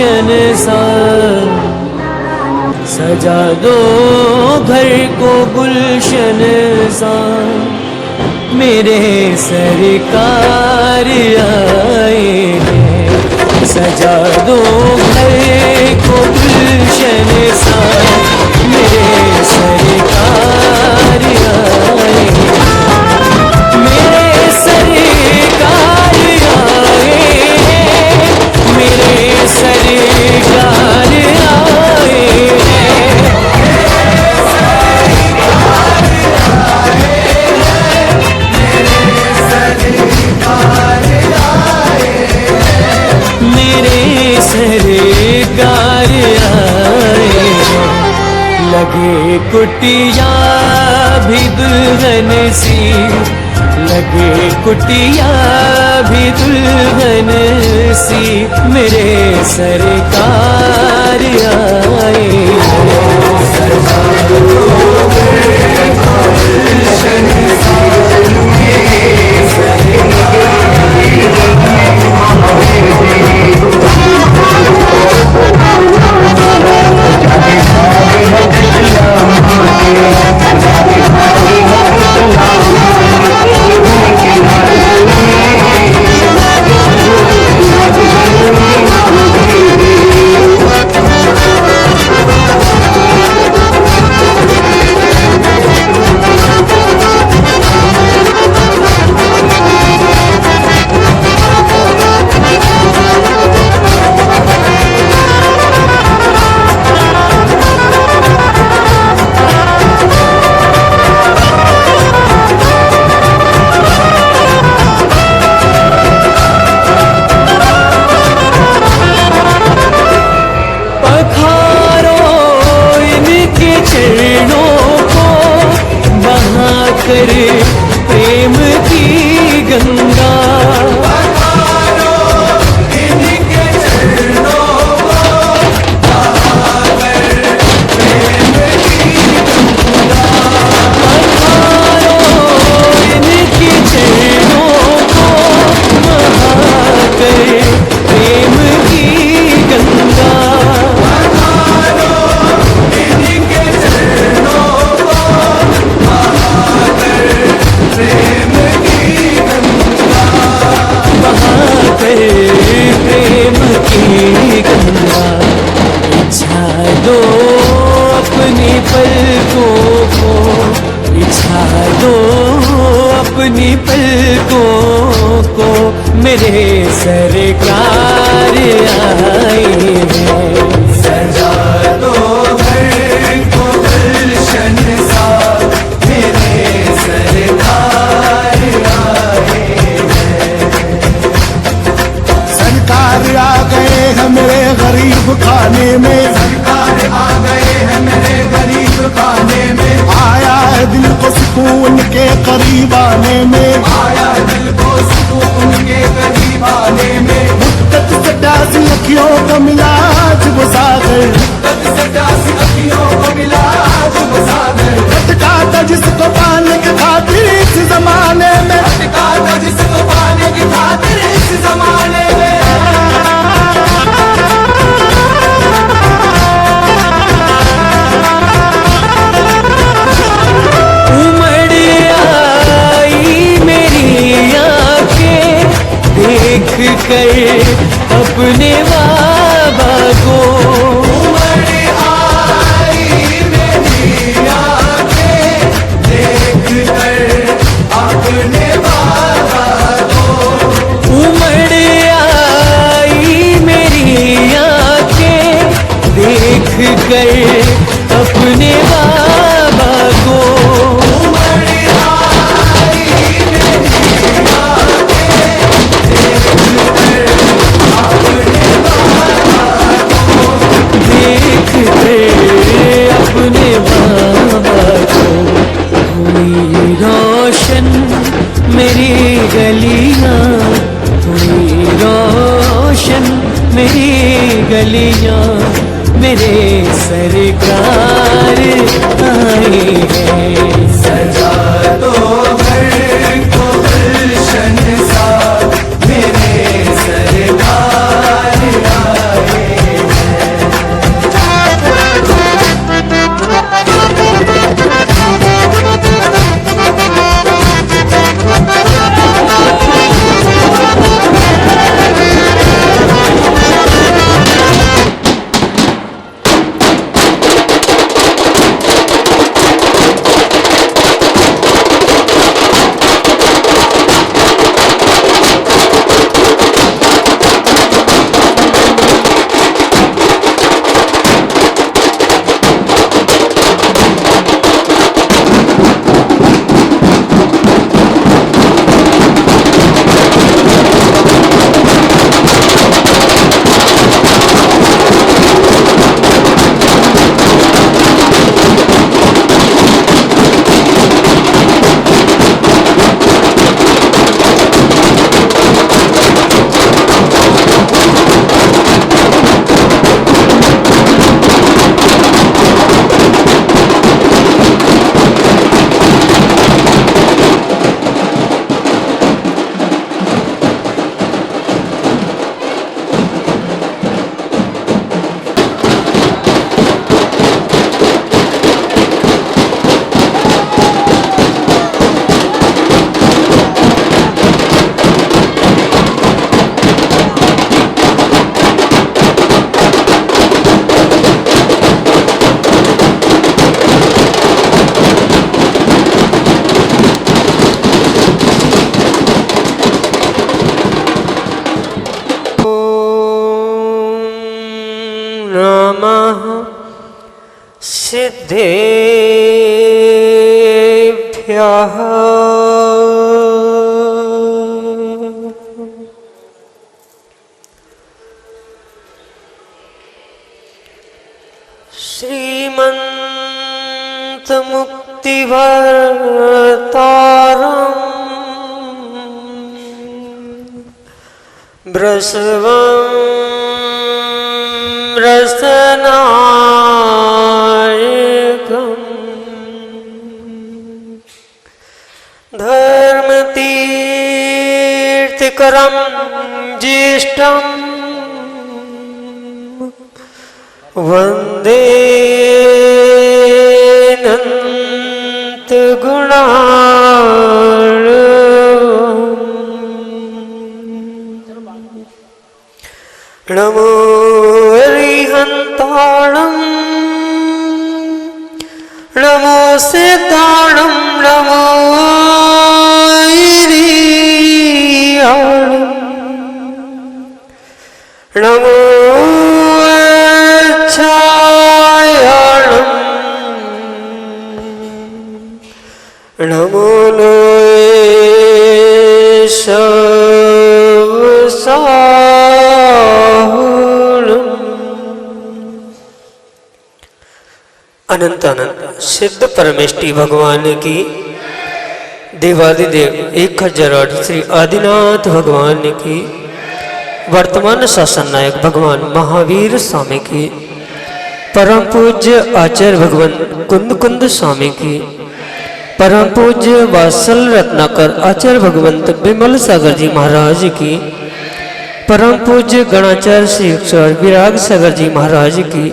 गुलशन सा, सजा दो घर को गुलशन सा, मेरे सरकार आए हैं। सजा दो घर को गुलशन सा, मेरे सरकार आए हैं। मेरे सरकार आए हैं, मेरे सरकार आए हैं। मेरे सरकार आए हैं। लगे कुटिया भी दुल्हन सी, लगे कुटिया भी दुल्हन सी, मेरे सरकार आए प्रेम की गंगा। इनके चरणों को बहाकर प्रेम की गंगा। इनके चरणों को बहाकर प्रेम की गंगा। इनके चरणों को प्रेम की गंगा, बहाकर प्रेम की गंगा। बिछा दो अपनी पलकों को, बिछा दो अपनी पलकों को, मेरे सरकार आए हैं। सजा दो घर को गुलशन सा, मेरे सरकार आए हैं। सरकार आ गए हैं मेरे गरीब खाने में, सरकार आ गए हैं मेरे गरीब खाने में। आया है दिल को सुकून के करीब आने में, आया दिल को सुकून के करीब आने में। मुद्दत से 80 अखियों को मिला आज वो सागर, मुद्दत से 80 अखियों को मिला आज वो सागर। भटका था जिसको पाने की खातिर इस जमाने में, भटका था जिसको पाने की खातिर इस जमाने में। उमड़ आई मेरी आंखें देख कर अपने बाबा को। उमड़ आई मेरी आंखें देख कर अपने बाबा को। उमड़ आई मेरी आंखें देख कर अपने बाबा को। उमड़ आई मेरी आंखें देख कर अपने बाबा को। देख कर अपने बाबा को। हुई रोशन मेरी गलियां, हुई रोशन मेरी गलियां, मेरे सरकार आए हैं। सजा दो घर को गुलशन सा, मेरे सरकार आए नमः सिद्धेभ्यः श्रीमन्त मुक्तिवर्तारम् वृषभं रसनायकम् धर्मतीर्थकरं ज्येष्ठम् वन्दे अनन्तगुणार्णवम् नमो अरिहन्ताणं नमो सिद्धाणं नमो ईरियाणं नमो अच्छायाणं नमो अनंत अनंत सिद्ध परमेष्टि भगवान की देवादिदेव 1008 श्री आदिनाथ भगवान की वर्तमान शासन नायक भगवान महावीर स्वामी की परम पूज्य आचार्य भगवान कुंद कुंद स्वामी की परम पूज्य वात्सल रत्नाकर आचार्य भगवंत विमल सागर जी महाराज की परम पूज्य गणाचार्य श्री विराग सागर जी महाराज की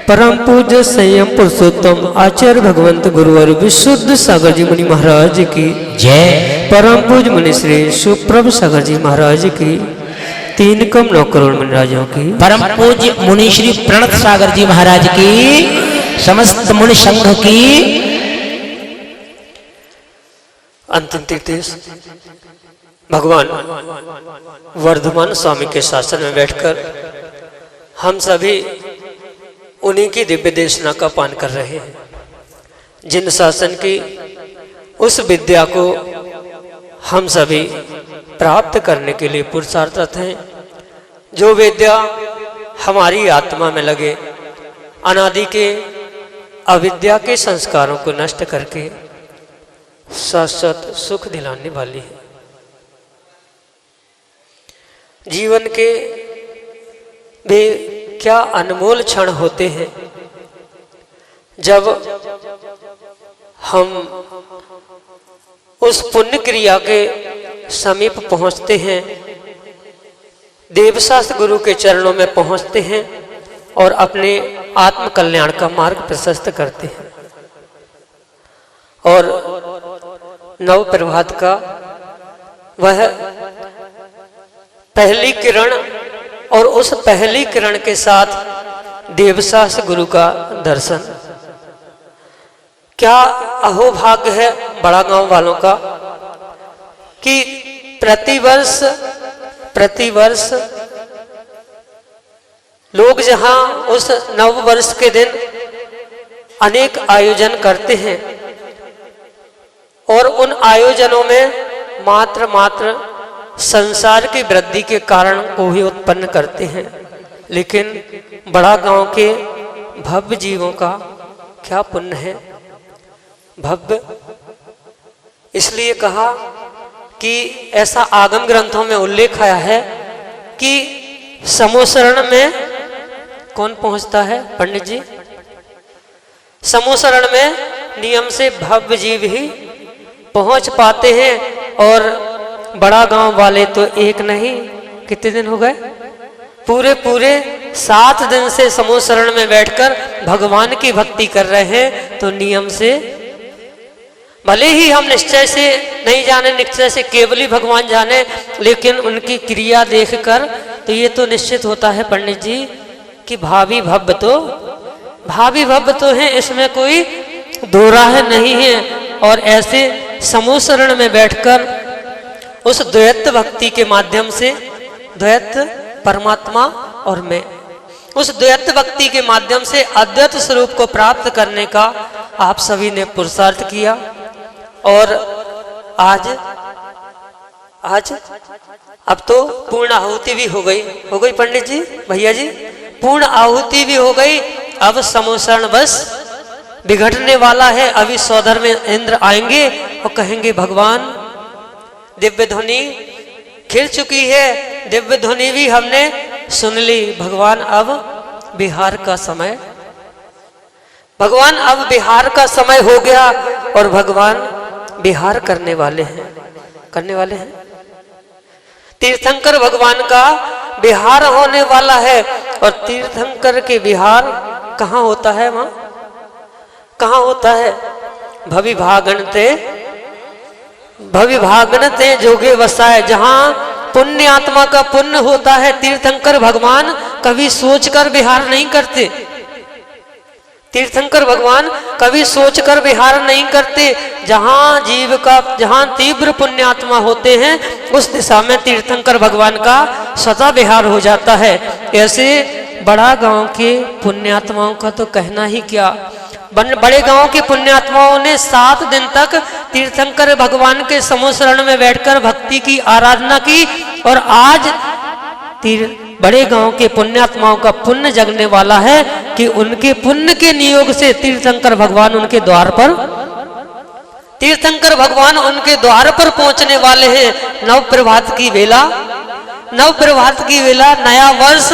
परम पूज्य संयम पुरुषोत्तम आचार्य भगवंत गुरुवर विशुद्ध सागर जी मुनि महाराज की जय। परम पूज्य मुनि श्री सुप्रभ सागर जी महाराज की 3 कम 9 करोड़ मुनि राजों की परम पूज्य मुनि श्री प्रणत सागर जी महाराज की समस्त मुनि संघ की अंतिम तीर्थ भगवान वर्धमान स्वामी के शासन में बैठकर हम सभी उन्हीं की दिव्य देशना का पान कर रहे हैं, जिन शासन की उस विद्या को हम सभी प्राप्त करने के लिए पुरुषार्थरत हैं। जो विद्या हमारी आत्मा में लगे, अनादि के अविद्या के संस्कारों को नष्ट करके शाश्वत सुख दिलाने वाली है। जीवन के वे क्या अनमोल क्षण होते हैं जब हम उस पुण्य क्रिया के समीप पहुंचते हैं, देवशास्त्र गुरु के चरणों में पहुंचते हैं और अपने आत्म कल्याण का मार्ग प्रशस्त करते हैं। और नव प्रभात का वह पहली किरण और उस पहली किरण के साथ देवशास्त्र गुरु का दर्शन, क्या अहोभाग्य है बड़ा गांव वालों का कि प्रतिवर्ष लोग जहां उस नव वर्ष के दिन अनेक आयोजन करते हैं और उन आयोजनों में मात्र संसार की वृद्धि के कारण को ही उत्पन्न करते हैं, लेकिन बड़ा गांव के भव्य जीवों का क्या पुण्य है। भव्य इसलिए कहा कि ऐसा आगम ग्रंथों में उल्लेख आया है कि समूह शरण में कौन पहुंचता है पंडित जी? समूह शरण में नियम से भव्य जीव ही पहुंच पाते हैं। और बड़ा गांव वाले तो एक नहीं, कितने दिन हो गए? पूरे 7 दिन से समूह शरण में बैठकर भगवान की भक्ति कर रहे हैं। तो नियम से भले ही हम निश्चय से नहीं जाने, निश्चय से केवल ही भगवान जाने, लेकिन उनकी क्रिया देखकर तो ये तो निश्चित होता है पंडित जी कि भावी भव्य तो है, इसमें कोई दो राह नहीं है। और ऐसे समूह शरण में बैठकर उस द्वैत भक्ति के माध्यम से, द्वैत परमात्मा और मैं, उस द्वैत भक्ति के माध्यम से अद्वैत स्वरूप को प्राप्त करने का आप सभी ने पुरुषार्थ किया। और आज अब तो पूर्ण आहुति भी हो गई पंडित जी, भैया जी, पूर्ण आहुति भी हो गई। अब समोसरण बस बिगड़ने वाला है। अभी सौधर में इंद्र आएंगे और कहेंगे भगवान दिव्य ध्वनि खिल चुकी है, दिव्य ध्वनि भी हमने सुन ली। भगवान अब बिहार का समय, भगवान अब बिहार का समय हो गया और भगवान बिहार करने वाले हैं, तीर्थंकर भगवान का बिहार होने वाला है। और तीर्थंकर के बिहार कहाँ होता है? वहां कहाँ होता है? भविभागनते जोगे वसाए, जहां पुण्य आत्मा का पुण्य होता है। तीर्थंकर भगवान कभी सोचकर विहार नहीं करते, तीर्थंकर भगवान कभी सोचकर विहार नहीं करते। जहां जीव का, जहां तीव्र पुण्यात्मा होते हैं उस दिशा में तीर्थंकर भगवान का स्वतः विहार हो जाता है। ऐसे बड़ा गांव के पुण्यात्माओं का तो कहना ही क्या। बड़े गांव के पुण्यात्माओं ने 7 दिन तक तीर्थंकर भगवान के समोसरण में बैठकर भक्ति की आराधना की। और आज बड़े गांव के पुण्यात्माओं का पुण्य जगने वाला है कि उनके पुण्य के नियोग से तीर्थंकर भगवान उनके द्वार पर, तीर्थंकर भगवान उनके द्वार पर पहुंचने वाले हैं। नव प्रभात की वेला, नया वर्ष,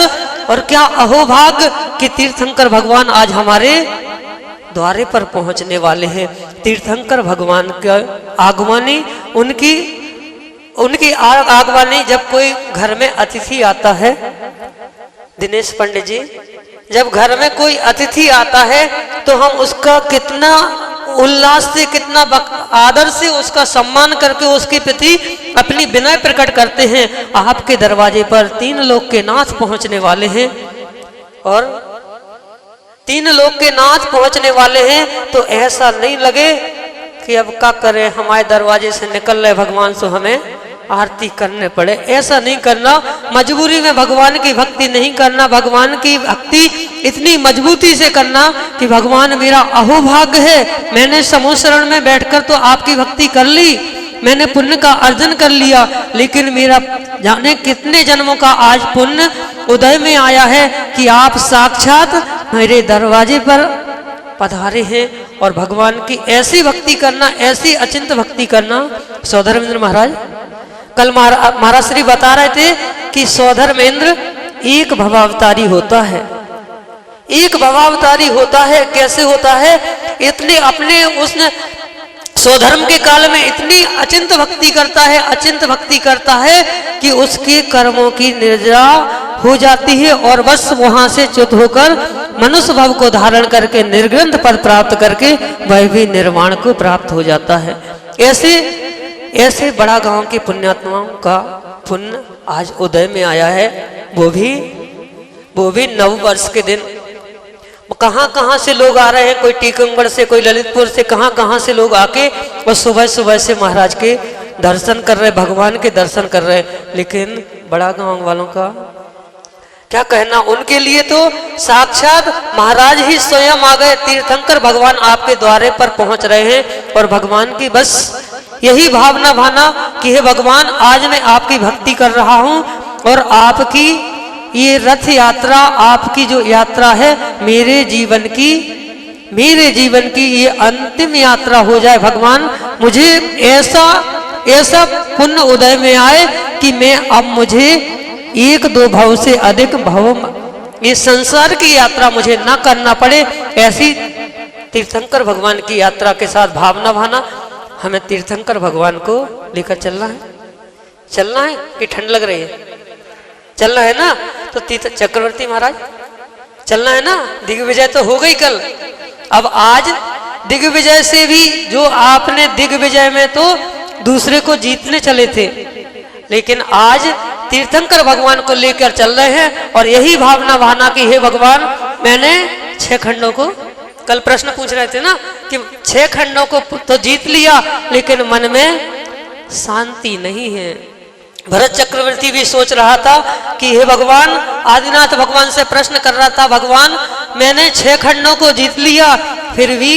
और क्या अहोभाग्य कि तीर्थंकर भगवान आज हमारे द्वारे पर पहुंचने वाले हैं। तीर्थंकर भगवान का आगमनी, उनकी आगमनी, जब कोई घर में अतिथि आता है, दिनेश पंडित जी, जब घर में कोई अतिथि आता है तो हम उसका कितना उल्लास से, कितना आदर से उसका सम्मान करके उसके प्रति अपनी विनय प्रकट करते हैं। आपके दरवाजे पर 3 लोक के नाथ पहुंचने वाले हैं, और 3 लोक के नाथ पहुंचने वाले हैं, तो ऐसा नहीं लगे कि अब क्या करें, हमारे दरवाजे से निकल रहे भगवान, सो हमें आरती करने पड़े। ऐसा नहीं करना, मजबूरी में भगवान की भक्ति नहीं करना। भगवान की भक्ति इतनी मजबूती से करना कि भगवान मेरा अहोभाग्य है, मैंने समोसरण में बैठकर तो आपकी भक्ति कर ली, मैंने पुण्य का अर्जन कर लिया, लेकिन मेरा जाने कितने जन्मों का आज पुण्य उदय में आया है कि आप साक्षात मेरे दरवाजे पर पधारे हैं। और भगवान की ऐसी भक्ति करना, ऐसी अचिंत भक्ति करना। सौधर्मेंद्र महाराज कल महाराज श्री बता रहे थे कि सौधर्मेंद्र एक भवावतारी होता है, एक भवावतारी होता है। कैसे होता है? इतने अपने उसने स्वधर्म के काल में इतनी अचिंत भक्ति करता है कि उसके कर्मों की निर्जरा हो जाती है और बस वहां से च्युत होकर मनुष्य भाव को धारण करके निर्ग्रंथ पद प्राप्त करके वह भी निर्वाण को प्राप्त हो जाता है। ऐसे बड़ा गांव के पुण्यात्माओं का पुण्य आज उदय में आया है, वो भी नव वर्ष के दिन। कहां से लोग आ रहे हैं, कोई टीकमगढ़ से, कोई ललितपुर से, कहां से लोग आके और सुबह से महाराज के दर्शन कर रहे, भगवान के दर्शन कर रहे। लेकिन बड़ा गांव वालों का क्या कहना, उनके लिए तो साक्षात महाराज ही स्वयं आ गए। तीर्थंकर भगवान आपके द्वारे पर पहुंच रहे हैं और भगवान की बस यही भावना भाना कि हे भगवान, आज मैं आपकी भक्ति कर रहा हूं और आपकी ये रथ यात्रा, आपकी जो यात्रा है, मेरे जीवन की ये अंतिम यात्रा हो जाए। भगवान, मुझे ऐसा पुण्य उदय में आए कि मैं अब मुझे 1-2 भव से अधिक भव, ये संसार की यात्रा मुझे ना करना पड़े। ऐसी तीर्थंकर भगवान की यात्रा के साथ भावना भाना हमें तीर्थंकर भगवान को लेकर चलना है कि ठंड लग रही है? चलना है ना? तो चक्रवर्ती महाराज चलना है ना? दिग्विजय तो हो गई कल, अब आज दिग्विजय से भी, जो आपने दिग्विजय में तो दूसरे को जीतने चले थे, लेकिन आज तीर्थंकर भगवान को लेकर चल रहे हैं। और यही भावना भाना कि हे भगवान, मैंने 6 खंडों को, कल प्रश्न पूछ रहे थे ना कि 6 खंडों को तो जीत लिया, लेकिन मन में शांति नहीं है। भरत चक्रवर्ती भी सोच रहा था कि हे भगवान, आदिनाथ भगवान से प्रश्न कर रहा था, भगवान मैंने 6 खंडों को जीत लिया, फिर भी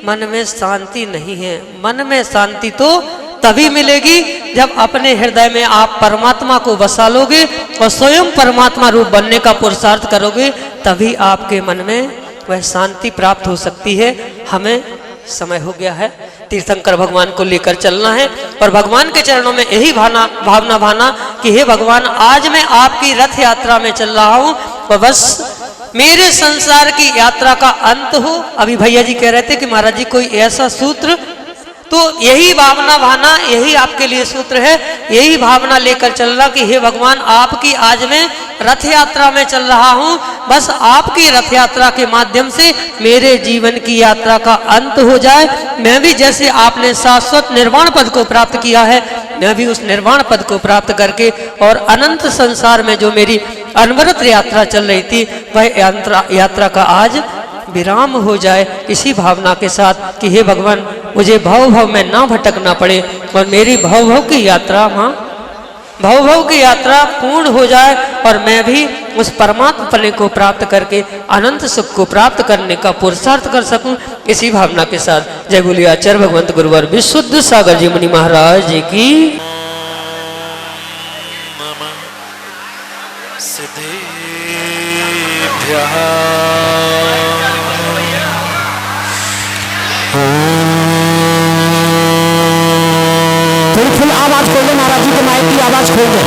मन में शांति नहीं है। मन में शांति तो तभी मिलेगी जब अपने हृदय में आप परमात्मा को बसा लोगे और स्वयं परमात्मा रूप बनने का पुरुषार्थ करोगे, तभी आपके मन में वह शांति प्राप्त हो सकती है। हमें समय हो गया है, तीर्थंकर भगवान को लेकर चलना है और भगवान के चरणों में यही भावना भाना कि हे भगवान, आज मैं आपकी रथ यात्रा में चल रहा हूं और बस मेरे संसार की यात्रा का अंत हो। अभी भैया जी कह रहे थे कि महाराज जी कोई ऐसा सूत्र, तो यही भावना भाना, यही आपके लिए सूत्र है। यही भावना लेकर चल रहा कि हे भगवान, आपकी आज मैं रथ यात्रा में चल रहा हूं, बस आपकी रथ यात्रा के माध्यम से मेरे जीवन की यात्रा का अंत हो जाए। मैं भी जैसे आपने शाश्वत निर्वाण पद को प्राप्त किया है, मैं भी उस निर्वाण पद को प्राप्त करके और अनंत संसार में जो मेरी अनवरत यात्रा चल रही थी, वह यात्रा का आज विराम हो जाए। इसी भावना के साथ कि हे भगवान, मुझे भव में ना भटकना पड़े और मेरी भव की यात्रा, भव की यात्रा पूर्ण हो जाए और मैं भी उस परमात्मा पने को प्राप्त करके अनंत सुख को प्राप्त करने का पुरुषार्थ कर सकूं। इसी भावना के साथ जय बोलिए आचार्य भगवंत गुरुवर विशुद्ध सागर जी मुनि महाराज जी की। फुल आवाज खोल दो महाराज जी के माइक की आवाज खोल दो।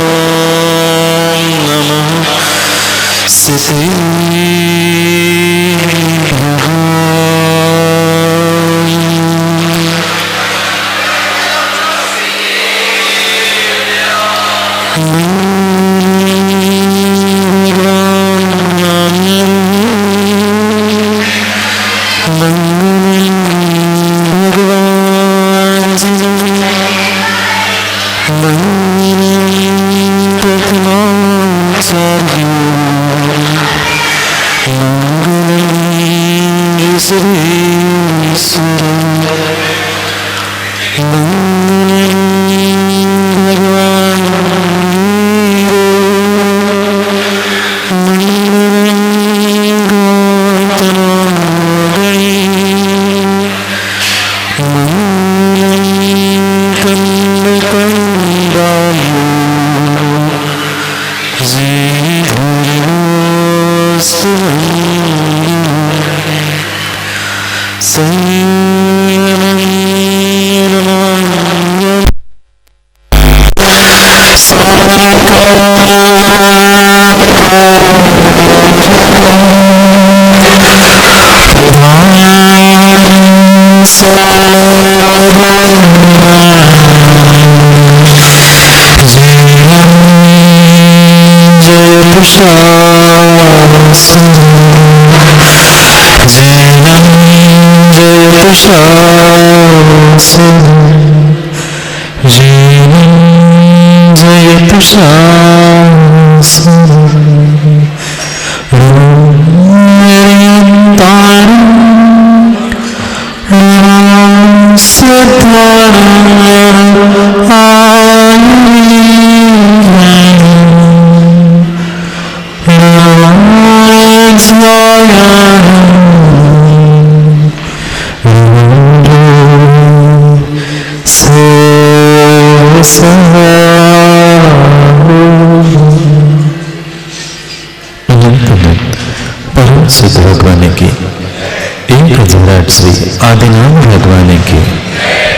आदिनाथ भगवान की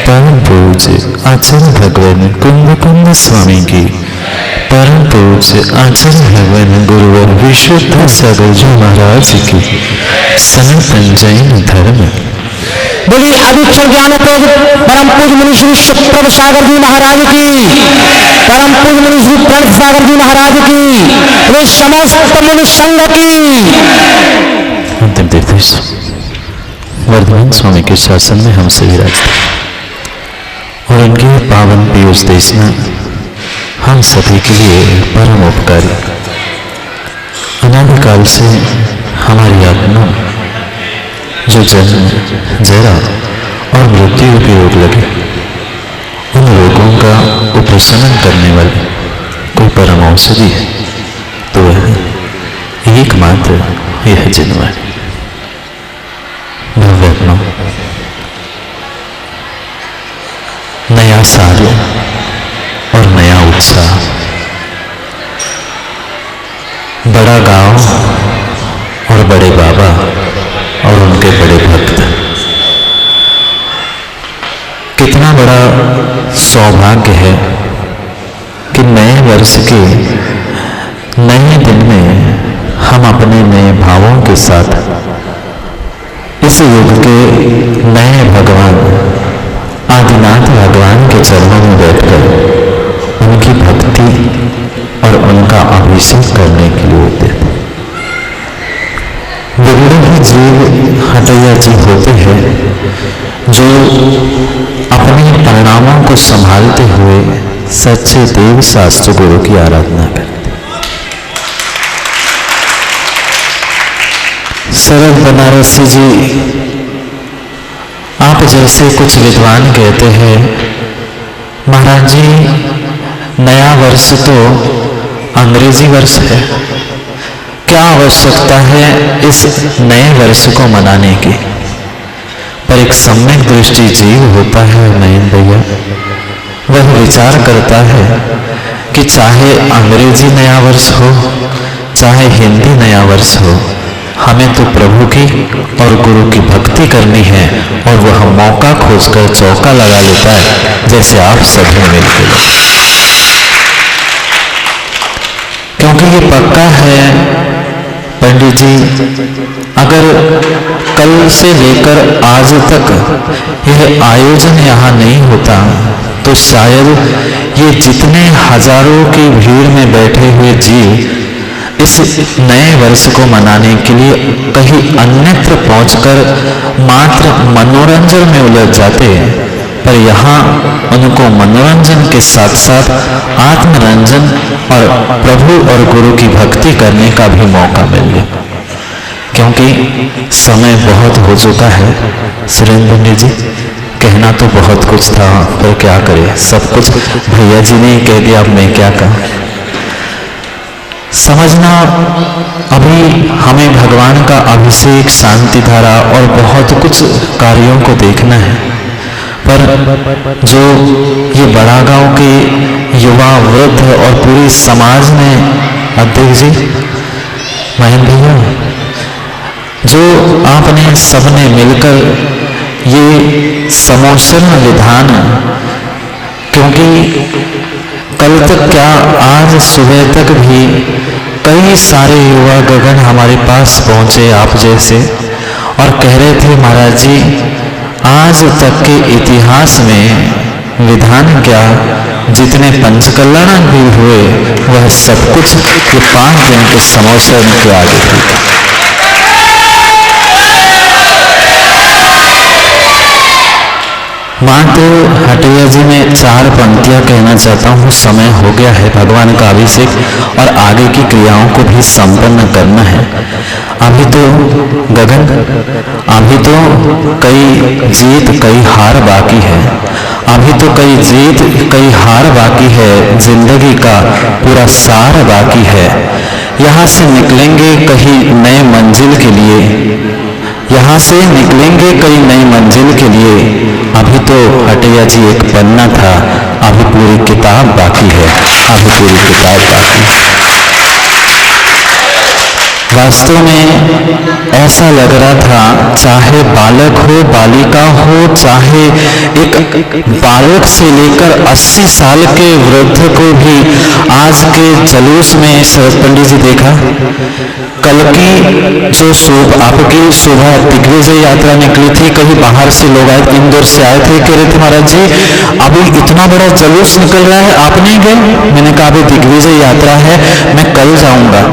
परम पूज्य आचार्य भगवान कुंद स्वामी की परम पूज्य आचार्य भगवान गुरुवर विशुद्ध सागर जी महाराज की सनातन जैन धर्म बोली अधीक्षण ज्ञान परम पूज्य मुनि श्री सुप्रभ सागर जी महाराज की, परम पूज्य मुनि श्री प्रणत सागर जी महाराज की, वे समस्त मुनि संघ की। अंतिम तीर्थ वर्धमान स्वामी के शासन में हमसे विराजते और उनके पावन पीयूष देशना हम सभी के लिए परम उपकारी। अनादिकाल से हमारी आत्मा जो जन्म, जरा और मृत्यु के रोग लगे, उन तमाम रोगों का उपशमन करने वाली कोई परम औषधि है तो वह एकमात्र यह जनवाणी। भव्यात्मा, नया साल और नया उत्साह, बड़ा गांव और बड़े बाबा और उनके बड़े भक्त, कितना बड़ा सौभाग्य है कि नए वर्ष के नए दिन में हम अपने नए भावों के साथ इस युग के नए भगवान आदिनाथ भगवान के चरणों में बैठकर उनकी भक्ति और उनका अभिषेक करने के लिए होते थे। बिगड़े ही जीव हटैया जी होते हैं जो अपने परिणामों को संभालते हुए सच्चे देव शास्त्र गुरु की आराधना करते। सरल बनारसी जी, आप जैसे कुछ विद्वान कहते हैं, महाराज जी नया वर्ष तो अंग्रेजी वर्ष है, क्या आवश्यकता है इस नए वर्ष को मनाने की। पर एक सम्यक दृष्टि जीव होता है नयन भैया, वह विचार करता है कि चाहे अंग्रेजी नया वर्ष हो चाहे हिंदी नया वर्ष हो, हमें तो प्रभु की और गुरु की भक्ति करनी है, और वह मौका खोजकर चौका लगा लेता है जैसे आप सभी मिलकर। क्योंकि ये पक्का है पंडित जी, अगर कल से लेकर आज तक यह आयोजन यहाँ नहीं होता तो शायद ये जितने हजारों की भीड़ में बैठे हुए जीव इस नए वर्ष को मनाने के लिए कहीं अन्यत्र पहुंचकर मात्र मनोरंजन में उलझ जाते हैं, पर यहाँ उनको मनोरंजन के साथ साथ आत्मरंजन और प्रभु और गुरु की भक्ति करने का भी मौका मिल गया। क्योंकि समय बहुत हो चुका है सुरेंद्र जी, कहना तो बहुत कुछ था पर क्या करें, सब कुछ भैया जी ने कह दिया, अब मैं क्या कहूँ। समझना, अभी हमें भगवान का अभिषेक, शांति धारा और बहुत कुछ कार्यों को देखना है, पर जो ये बड़ा गांव के युवा, वृद्ध और पूरी समाज ने, अध्यक्ष जी, महेंद्र भैया, जो आपने सबने मिलकर ये समोसरण विधान, क्योंकि कल तक क्या आज सुबह तक भी कई सारे युवा गगन हमारे पास पहुंचे आप जैसे, और कह रहे थे महाराज जी आज तक के इतिहास में विधान क्या, जितने पंचकल्याण भी हुए वह सब कुछ ये 5 दिन के समोसरण के आगे थी। मात्र हटैया जी में 4 पंक्तियां कहना चाहता हूँ, समय हो गया है भगवान का अभिषेक और आगे की क्रियाओं को भी संपन्न करना है। अभी तो गगन, अभी तो कई जीत कई हार बाकी है, अभी तो कई जीत कई हार बाकी है, जिंदगी का पूरा सार बाकी है। यहाँ से निकलेंगे कहीं नए मंजिल के लिए, यहाँ से निकलेंगे कई नई मंजिल के लिए। अभी तो हटैया जी एक पन्ना था, अभी पूरी किताब बाकी है, अभी पूरी किताब बाकी है। वास्तव में ऐसा लग रहा था, चाहे बालक हो बालिका हो, चाहे एक बालक से लेकर 80 साल के वृद्ध को भी आज के जुलूस में शरद पंडित जी देखा। कल की जो आपकी सुबह दिग्विजय यात्रा निकली थी, कहीं बाहर से लोग आए, इंदौर से आए थे, कह रहे थे महाराज जी अभी इतना बड़ा जुलूस निकल रहा है, आप नहीं गए? मैंने कहा अभी दिग्विजय यात्रा है, मैं कल जाऊंगा।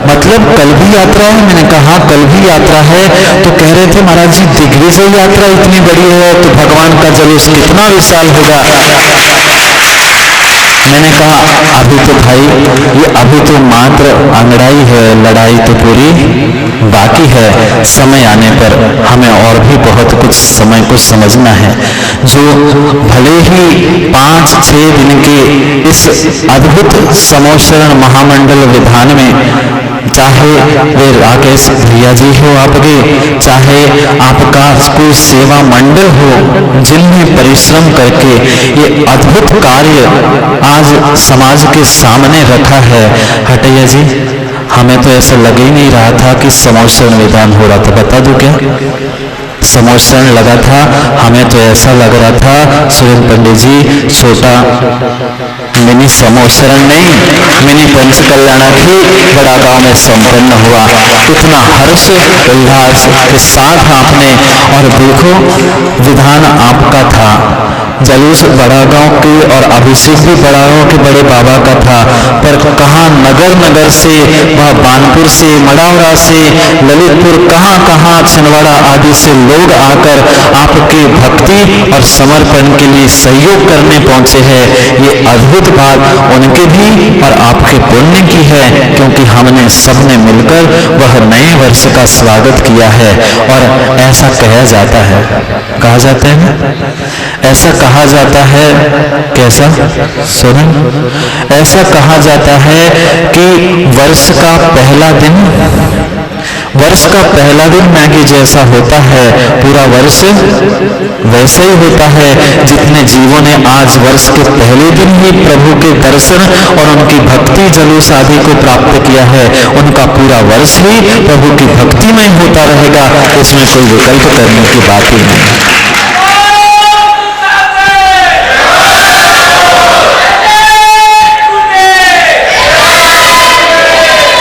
मतलब कल भी यात्रा है? मैंने कहा कल भी यात्रा है। तो कह रहे थे महाराज जी दिग्विजय यात्रा इतनी बड़ी है तो भगवान का जुलूस कितना विशाल होगा। मैंने कहा अभी तो भाई ये अभी तो मात्र अंगड़ाई है, लड़ाई तो पूरी बाकी है। समय आने पर हमें और भी बहुत कुछ समय को समझना है। जो भले ही 5-6 दिन के इस अद्भुत समोशरण महामंडल विधान में, चाहे वे राकेश भैया जी हो आपके, चाहे आपका कोई सेवा मंडल हो, जिनने परिश्रम करके ये अद्भुत कार्य आज समाज के सामने रखा है। हटैया जी, हमें तो ऐसा लग ही नहीं रहा था कि समोशरण विधान हो रहा था। बता दूं क्या समोशरण लगा था? हमें तो ऐसा लग रहा था सुरेंद्र पंडित जी, छोटा मिनी समोशरण नहीं, मिनी पंचकल्याणक ही बड़ा गांव में संपन्न हुआ। इतना हर्ष उल्लास के साथ आपने, और देखो विधान आपका था, जलूस बड़ा गांव के और अभिषेक भी बड़ा गांव के बड़े बाबा का था, पर कहाँ नगर नगर से, वह बानपुर से, मड़ावरा से, ललितपुर, कहाँ छिंदवाड़ा आदि से लोग आकर आपके भक्ति और समर्पण के लिए सहयोग करने पहुंचे हैं। ये अद्भुत बात उनके भी और आपके पुण्य की है, क्योंकि हमने सबने मिलकर वह नए वर्ष का स्वागत किया है। और ऐसा कहा जाता है, कहा जाता है, ऐसा कहा जाता है, कैसा सुनो, ऐसा कहा जाता है कि वर्ष का पहला दिन मैगी जैसा होता है, पूरा वर्ष वैसे ही होता है। जितने जीवों ने आज वर्ष के पहले दिन ही प्रभु के दर्शन और उनकी भक्ति जलूस आदि को प्राप्त किया है, उनका पूरा वर्ष ही प्रभु की भक्ति में होता रहेगा। इसमें कोई विकल्प करने की बात ही नहीं।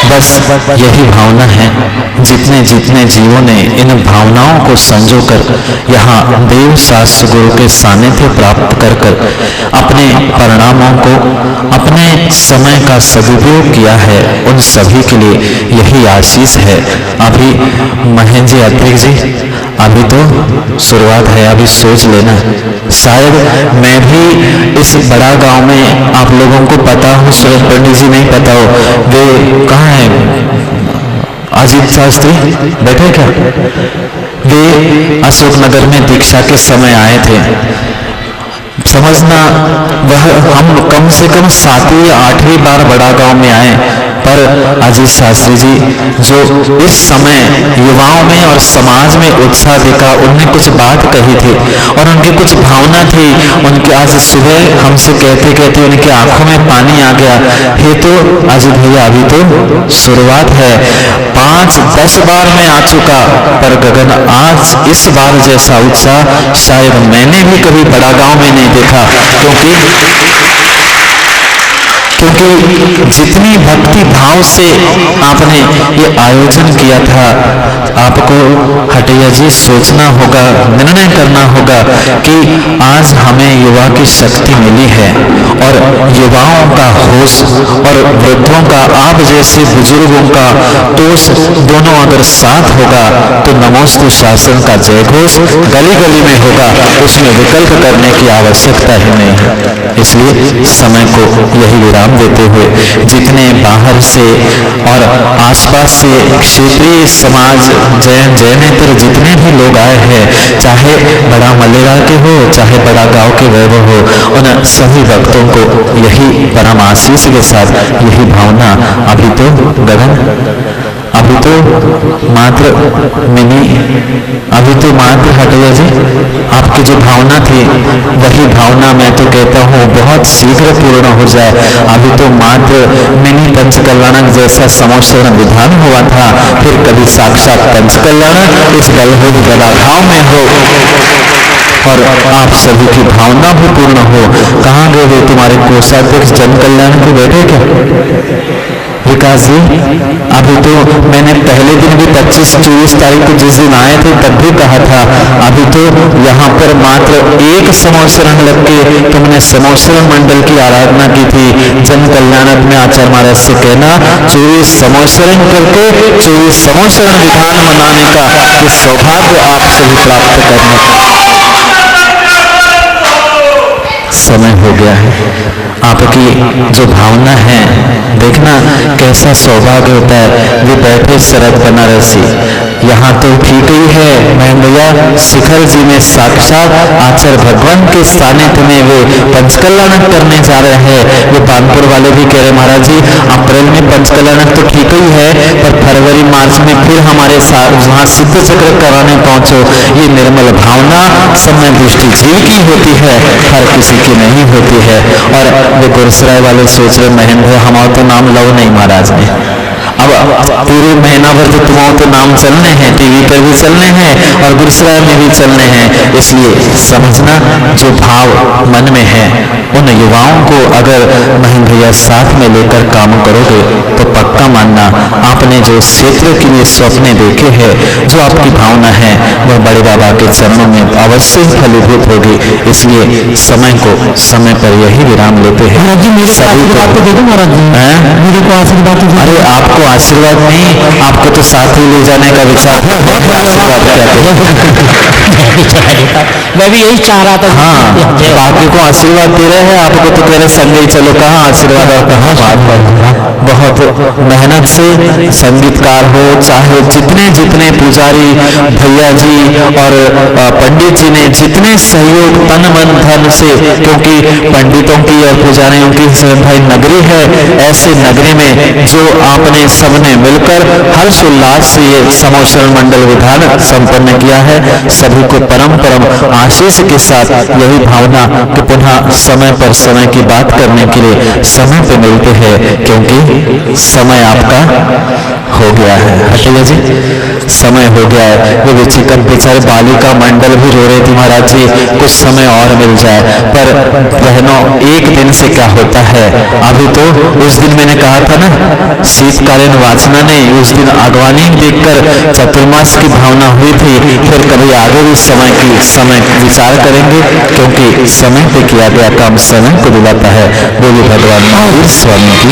बस यही भावना है। जितने जितने जीवों ने इन भावनाओं को संजोकर यहाँ देव शास्त्र गुरु के सानिध्य प्राप्त कर कर अपने परिणामों को, अपने समय का सदुपयोग किया है, उन सभी के लिए यही आशीष है। अभी महेंद्र जी, अतिरिक्त जी, अभी तो शुरुआत है, अभी सोच लेना। शायद मैं भी इस बड़ा गांव में, आप लोगों को पता हो, सुरेंद्र पंडित जी नहीं पता हो, वे कहाँ हैं? अजीत शास्त्री बैठे क्या? वे अशोकनगर में दीक्षा के समय आए थे। समझना, वह हम कम से कम 7वीं या 8वीं बार बड़ा गांव में आए, पर अजीत शास्त्री जी जो इस समय युवाओं में और समाज में उत्साह दिखा, उनने कुछ बात कही थी और उनकी कुछ भावना थी। उनके आज सुबह हमसे कहते कहते उनकी आंखों में पानी आ गया। हे तो अजीत भैया, अभी तो शुरुआत है, 5-10 बार मैं आ चुका, पर गगन आज इस बार जैसा उत्साह शायद मैंने भी कभी बड़ा गांव में नहीं देखा। क्योंकि जितनी भक्ति भाव से आपने ये आयोजन किया था, आपको हटैया जी सोचना होगा, निर्णय करना होगा कि आज हमें युवा की शक्ति मिली है और युवाओं का होश और वृद्धों का, आप जैसे बुजुर्गों का तोष दोनों अगर साथ होगा तो नमोस्तु शासन का जय घोष गली गली में होगा। उसमें विकल्प करने की आवश्यकता ही नहीं है। इसलिए समय को यही विराम देते हुए जितने बाहर से और आसपास से क्षेत्रीय समाज जैनेतर जितने भी लोग आए हैं, चाहे बड़ा मलेरा के हो, चाहे बड़ा गांव के वैभव हो, उन सभी भक्तों को यही परम आशीष के साथ यही भावना। अभी तो गगन, अभी तो मात्र मिनी, अभी तो मात्र हटैया जी आपकी जो भावना थी वही भावना मैं तो कहता हूँ बहुत शीघ्र पूर्ण हो जाए। अभी तो मात्र मिनी पंचकल्याणक जैसा समोशरण विधान हुआ था, फिर कभी साक्षात पंचकल्याणक इस बलभद्र गदाभाव में हो और आप सभी की भावना भी पूर्ण हो। कहाँ गए वे तुम्हारे कोषाध्यक्ष जन कल्याण को बैठे क्या विकास जी? अभी तो मैंने पहले दिन भी 25-24 तारीख को जिस दिन आए थे तब भी कहा था, अभी तो यहाँ पर मात्र एक समोशरण लग के तुमने समोशरण मंडल की आराधना की थी। जन कल्याणक में आचार्य महाराज से कहना 24 समोशरण करके 24 समोशरण विधान मनाने का ये सौभाग्य आप सभी प्राप्त करने का। समय हो गया है। आपकी जो भावना है, देखना कैसा सौभाग्य होता है। वे बैठे शरद बनारसी, यहाँ तो ठीक ही है महंगैया शिखर जी में साक्षात आचार्य भगवान के सानिध्य में वे पंचकल्याणक करने जा रहे हैं। वे कानपुर वाले भी कह रहे महाराज जी अप्रैल में पंचकल्याणक तो ठीक ही है, पर फरवरी मार्च में फिर हमारे साथ वहाँ सिद्ध चक्र कराने पहुंचो। ये निर्मल भावना समय दृष्टि जीव की होती है, हर किसी की नहीं होती है। और वे गुरसराय वाले सोच रहे महेंद्र हमारा तो नाम लो नहीं महाराज ने, अब पूरे महीना भर तो तुम्हारा तो नाम चलने हैं, टीवी पर भी चलने हैं और गुरसराय में भी चलने हैं। इसलिए समझना जो भाव मन में है उन युवाओं को अगर महेंद्र भैया साथ में लेकर काम करोगे तो पक्का मानना आपने जो क्षेत्र के लिए सपने देखे हैं, जो आपकी भावना है वह बड़े बाबा के चरणों में अवश्य ही फलीभूत होगी। इसलिए समय को समय पर यही विराम लेते हैं। अरे आपको आशीर्वाद नहीं, आपको तो साथ ही ले जाने का विचार है। आशीर्वाद मैं भी यही चाह रहा था। हाँ, बाकी को आशीर्वाद दे रहे हैं, आपको तो कह रहे संगे ही चलो। कहाँ आशीर्वाद और कहाँ बात। बहुत मेहनत से संगीतकार हो, चाहे जितने जितने पुजारी भैया जी और पंडित जी ने जितने सहयोग तन मन धन से, क्योंकि पंडितों की और पुजारियों की भाई नगरी है, ऐसे नगरी में जो आपने सबने मिलकर हर्ष उल्लास से ये समोशरण मंडल विधान संपन्न किया है, सभी को परम परम आशीष के साथ यही भावना कि पुनः समय पर समय की बात करने के लिए समय पे मिलते हैं, क्योंकि समय आपका हो गया है। हटेगा जी, समय हो गया है। वो विचिकन बेचारे बालिका मंडल भी रो रहे थे महाराज जी कुछ समय और मिल जाए, पर बहनों एक दिन से क्या होता है। अभी तो उस दिन मैंने कहा था ना, शीतकालीन वाचना ने उस दिन अगवानी देखकर चतुर्मास की भावना हुई थी। फिर कभी आगे भी समय विचार करेंगे, क्योंकि समय पे किया गया काम समय को दिलाता है। बोलिए भगवान महावीर स्वामी की